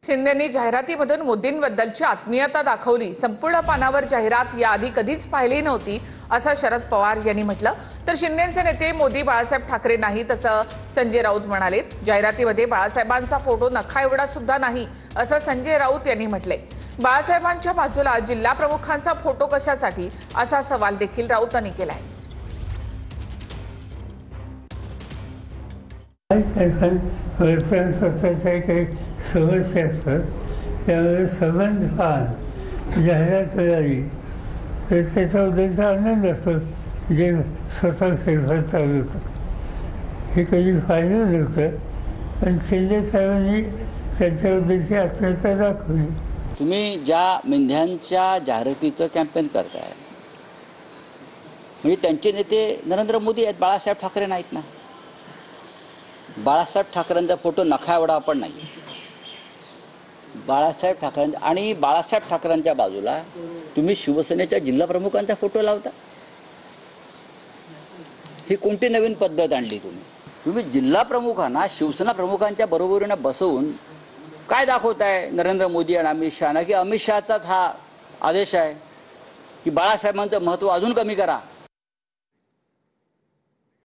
शिंदेंनी जाहिरातीमधून मोदींबद्दलची आत्मीयता दाखवली। संपूर्ण पानावर जाहिरात याआधी कधीच पाहिली नव्हती असं शरद पवार यांनी म्हटलं। तर शिंदेचे नेते मोदी बाळासाहेब ठाकरे नाहीत असं संजय राऊत म्हणाले। जाहिरातीमध्ये बाळासाहेबांचा फोटो नखा एवढा सुद्धा नाही असं संजय राऊत यांनी म्हटले। बाळासाहेबांच्या बाजूला जिल्हा प्रमुखांचा फोटो कशासाठी असा सवाल देखील राऊतांनी केलाय। काही समस्या असतात, त्यामुळे संबंध फार जाहिरात मिळाली तर त्याचा उद्देश आनंद असतो, जे स्वतः फेरफार चालू होतं हे कधी पाहिलं नव्हतं, पण शिंदे साहेबांनी त्यांच्याबद्दलची आत्मीयता दाखवली। तुम्ही ज्या मेंढ्यांच्या जाहिरातीचं कॅम्पेन करताय, म्हणजे त्यांचे नेते नरेंद्र मोदी आहेत, बाळासाहेब ठाकरे नाहीत ना। बाळासाहेब ठाकरेंचा फोटो नखा एवढा पण नाही। बाळासाहेब ठाकरेंचा आणि बाळासाहेब ठाकरेंच्या बाजूला तुम्ही शिवसेनेच्या जिल्हा प्रमुखांचा फोटो लावता, ही कोणती नवीन पद्धत आणली तुम्ही जिल्हा प्रमुखांना शिवसेना प्रमुखांच्या बरोबरीने बसवून काय दाखवताय नरेंद्र मोदी आणि अमित शहाना, की अमित शहाचाच हा आदेश आहे की बाळासाहेबांचं महत्त्व अजून कमी करा।